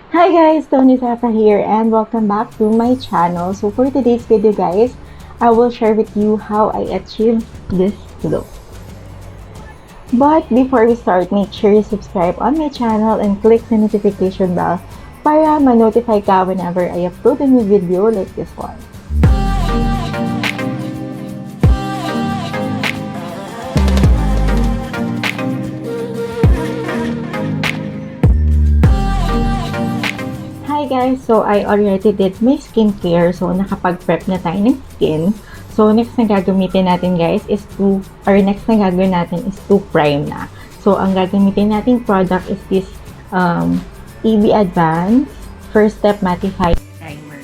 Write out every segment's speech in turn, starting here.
Hi guys, Toni here and welcome back to my channel. So for today's video guys, I will share with you how I achieved this look. But before we start, make sure you subscribe on my channel and click the notification bell para ma-notify ka whenever I upload a new video like this one. Hi guys! So, I already did my skincare. So, nakapag-prep na tayo ng skin. So, next na gagamitin natin guys is next na gagawin natin is to prime na. So, ang gagamitin nating product is this EB Advance First Step Mattifying Primer.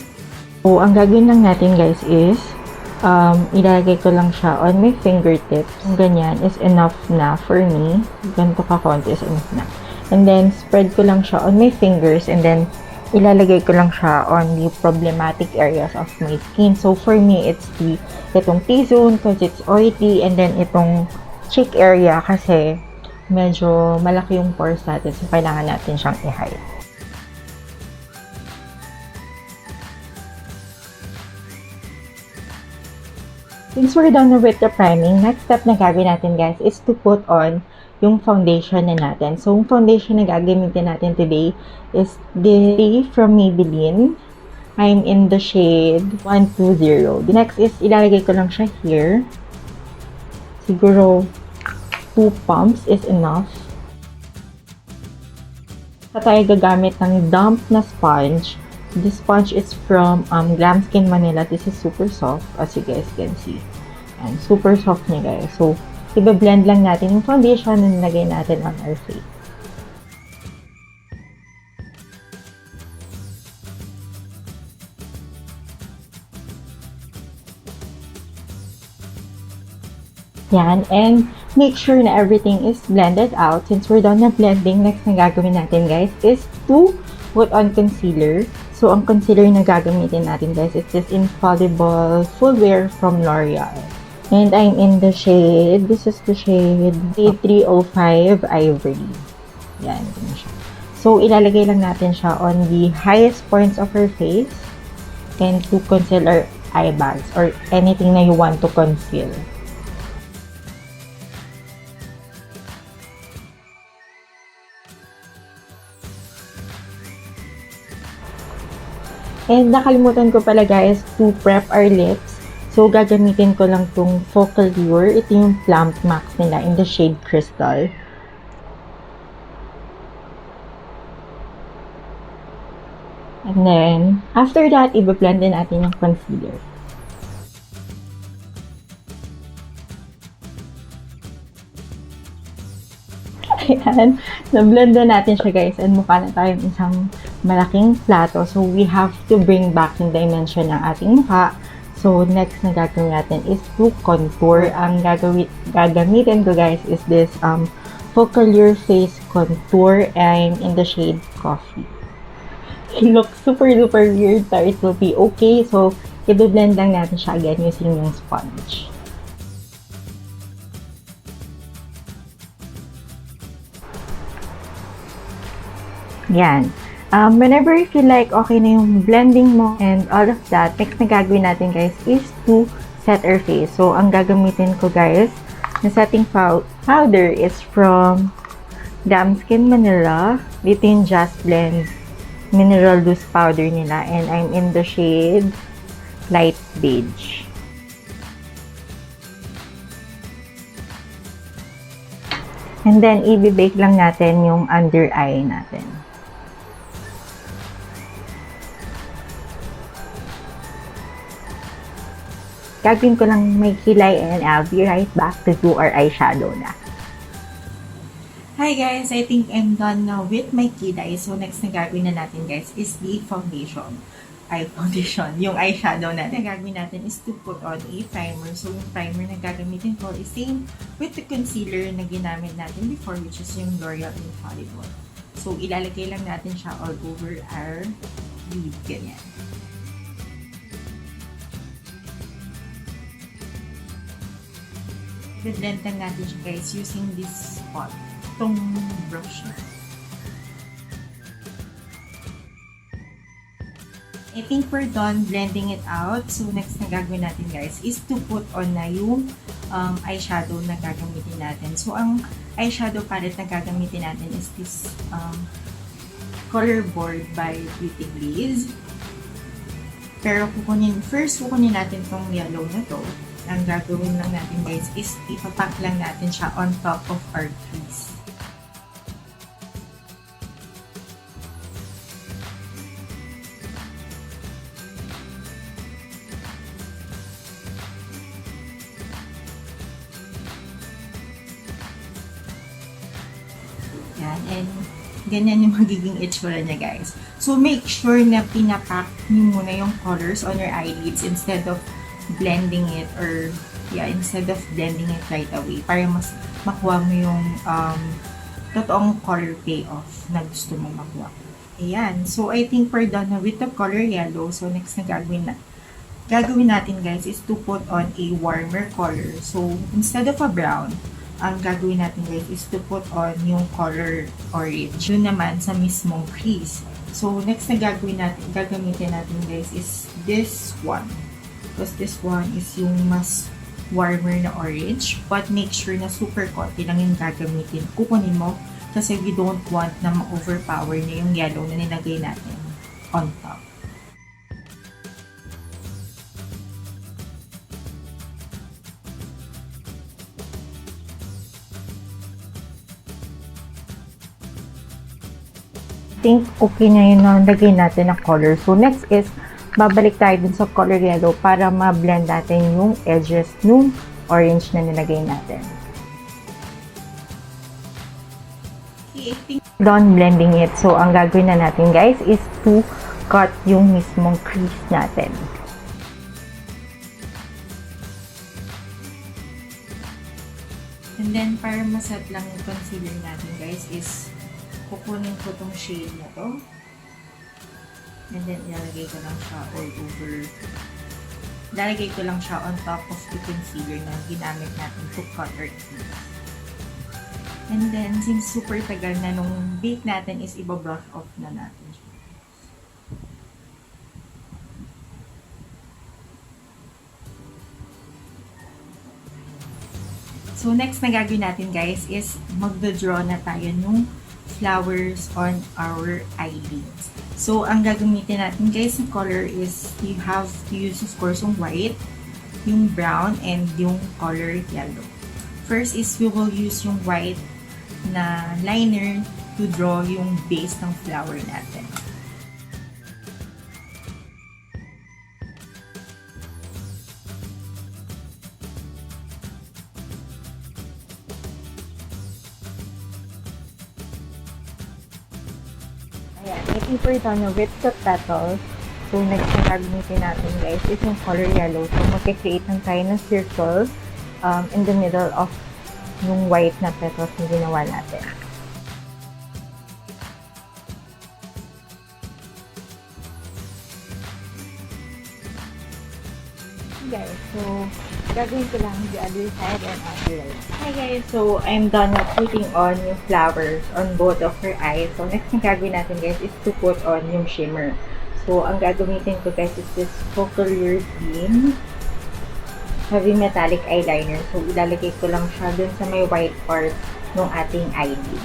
So, ang gagawin lang natin guys is ilalagay ko lang siya on my fingertips. Ganyan is enough na for me. Ganito ka konti is enough na. And then, spread ko lang siya on my fingers and then ilalagay ko lang siya on the problematic areas of my skin. So, for me, it's itong T-zone because it's oily and then itong cheek area kasi medyo malaki yung pores natin. So, kailangan natin siyang i-hide. Since we're done with the priming, next step na gagawin natin guys is to put on yung foundation na natin. So, yung foundation na gagamitin natin today is the from Maybelline. I'm in the shade 120. The next is, ilalagay ko lang siya here. Siguro, 2 pumps is enough. Sa tayo gagamit ng damp na sponge. This sponge is from Glam Skin Manila. This is super soft, as you guys can see. And super soft niya guys. So, i-blend lang natin yung foundation na nilagay natin on our face. Yan. And make sure na everything is blended out. Since we're done na blending, next na gagawin natin guys is to put on concealer. So, ang concealer na gagamitin natin guys is this Infallible Full Wear from L'Oreal. And I'm in the shade, this is the shade 305 Ivory. Yan. So, ilalagay lang natin siya on the highest points of her face and to conceal our eye bags or anything na you want to conceal. And nakalimutan ko pala guys to prep our lips. So, gagamitin ko lang tong Focal Lure. Ito yung Plump Max nila in the shade Crystal. And then, after that, i-blend din natin yung concealer. Ayan. Na-blend na natin siya guys. And mukha na tayong isang malaking plato. So, we have to bring back yung dimension ng ating mukha. So, next na gagawin natin is to contour. Ang gagamitin ko guys is this Focal Lure Face Contour. I'm in the shade Coffee. It looks super duper weird, but it will be okay. So, i-blend lang natin siya again using yung sponge. Yan. Whenever you feel like okay na yung blending mo and all of that, next na gagawin natin guys is to set our face. So, ang gagamitin ko guys na setting powder is from Glam Skin Manila. Dito yung Just Blend Mineral Loose Powder nila and I'm in the shade Light Beige. And then, i-bake lang natin yung under eye natin. Gagawin ko lang may kilay and I'll be right back to do our eyeshadow na. Hi guys! I think I'm done now with my kilay. So next na gagawin na natin guys is the foundation. Yung eyeshadow natin. Ang gagawin natin is to put on a primer. So yung primer na gagamitin ko is same with the concealer na ginamit natin before which is yung L'Oreal Infallible. So ilalagay lang natin siya all over our lid. Ganyan. I-blend lang natin siya guys using this spot. Itong brush na. I think we're done blending it out. So, next na gagawin natin guys is to put on na yung eyeshadow na gagamitin natin. So, ang eyeshadow palette na gagamitin natin is this Color Board by Beauty Glaze. Pero first kukunin natin tong yellow na to. Ang gagawin lang natin guys is ipapack lang natin siya on top of our crease. Yan, and ganyan yung magiging itsura niya guys. So, make sure na pinapack niyo muna yung colors on your eyelids instead of blending it or, instead of blending it right away para mas makuha mo yung totoong color payoff na gusto mong makuha. Ayan. So, I think we're done na with the color yellow. So, next na gagawin natin guys is to put on a warmer color. So, instead of a brown, ang gagawin natin guys is to put on yung color orange. Yun naman sa mismong crease. So, next na gagamitin natin guys is this one. Because this one is yung mas warmer na orange. But make sure na super konti lang yung kukunin mo. Kasi we don't want na ma-overpower na yung yellow na nilagay natin on top. Think okay na yun na lagay natin na color. So, next is, babalik tayo dun sa color yellow para ma-blend natin yung edges nung orange na nilagay natin. Done blending it. So, ang gagawin na natin guys is to cut yung mismong crease natin. And then, para maset lang yung concealer natin guys is kukunin ko tong shade na to. And then, ilalagay ko lang siya all over. Ilalagay ko lang siya on top of the concealer na ginamit natin to cut our crease. And then, since super tagal na nung bake natin is iba-brush off na natin siya. So, next na gagawin natin guys is magdo-draw na tayo nung flowers on our eyelids. So, ang gagamitin natin guys na color is you have to use of course yung white, yung brown, and yung color yellow. First is we will use yung white na liner to draw yung base ng flower natin. Ayan, I think we're done with the petals. So, next na gagamitin natin guys is yung color yellow. So, mag-create lang tayo ng circles in the middle of yung white na petals na ginawa natin. Guys, so, gagawin ko lang the other side and other side. Hi guys, so I'm done na putting on yung flowers on both of her eyes. So, next na gagawin natin guys is to put on yung shimmer. So, ang gagamitin ko guys is this Color Beam Heavy Metallic Eyeliner. So, ilalagay ko lang siya dun sa may white part ng ating eyelid.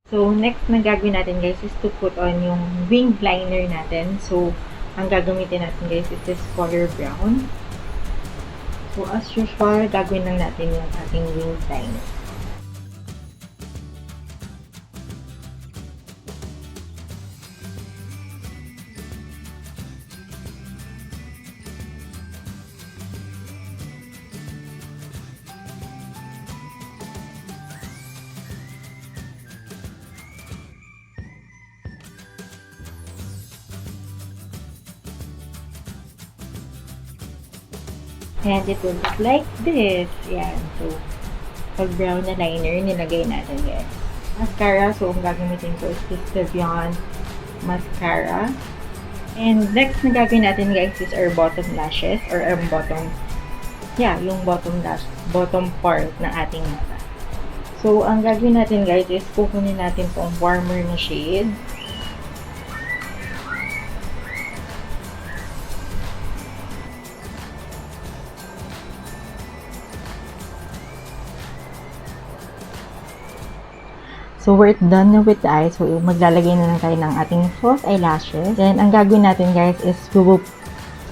So, next na gagawin natin guys is to put on yung wing liner natin. So, ang gagamitin natin guys is this color brown. So, as usual, gagawin lang natin yung ating wing liner. And it will look like this. Yan. So, pag brown na liner, nilagay natin guys. Mascara. So, ang gagamitin ko is this Davion mascara. And next na gagawin natin guys is our bottom lashes or yung bottom lash, bottom part ng ating mata. So, ang gagawin natin guys is kukunin natin tong warmer na shade. So, we're done na with the eyes. So, maglalagay na lang tayo ng ating false eyelashes. Then, ang gagawin natin guys is we will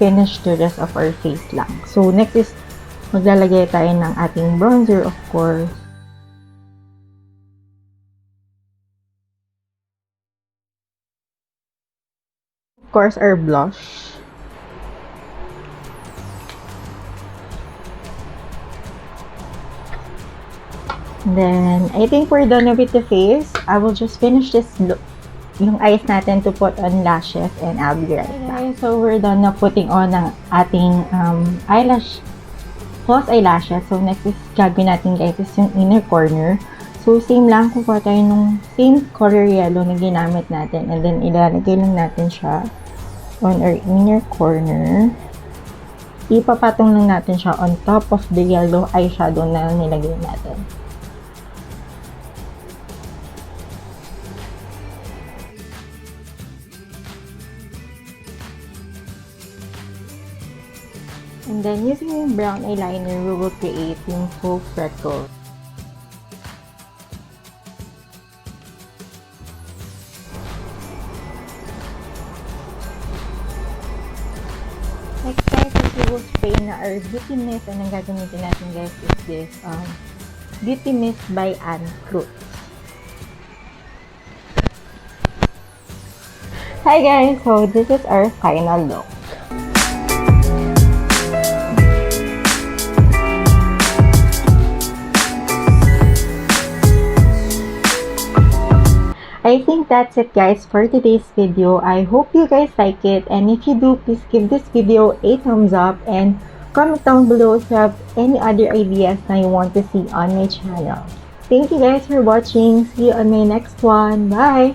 finish the rest of our face lang. So, next is maglalagay tayo ng ating bronzer, of course. Of course, our blush. Then, I think we're done with the face. I will just finish this look, yung eyes natin to put on lashes, and I'll be right back. So, we're done na putting on ang ating false eyelashes. So, next is gagawin natin guys is yung inner corner. So, same lang, kukuha tayo nung same color yellow na ginamit natin, and then ilalagay lang natin siya on our inner corner. Ipapatong lang natin siya on top of the yellow eyeshadow na nilagay natin. And then, using yung brown eyeliner, we will create yung full freckles. Next guys, is we will spray na our Beauty Mist. And ang gagamitin natin guys is this Beauty Mist by Anne Cruz. Hi guys! So, this is our final look. I think that's it guys for today's video. I hope you guys like it, and if you do, please give this video a thumbs up and comment down below if you have any other ideas that you want to see on my channel. Thank you guys for watching. See you on my next one. Bye!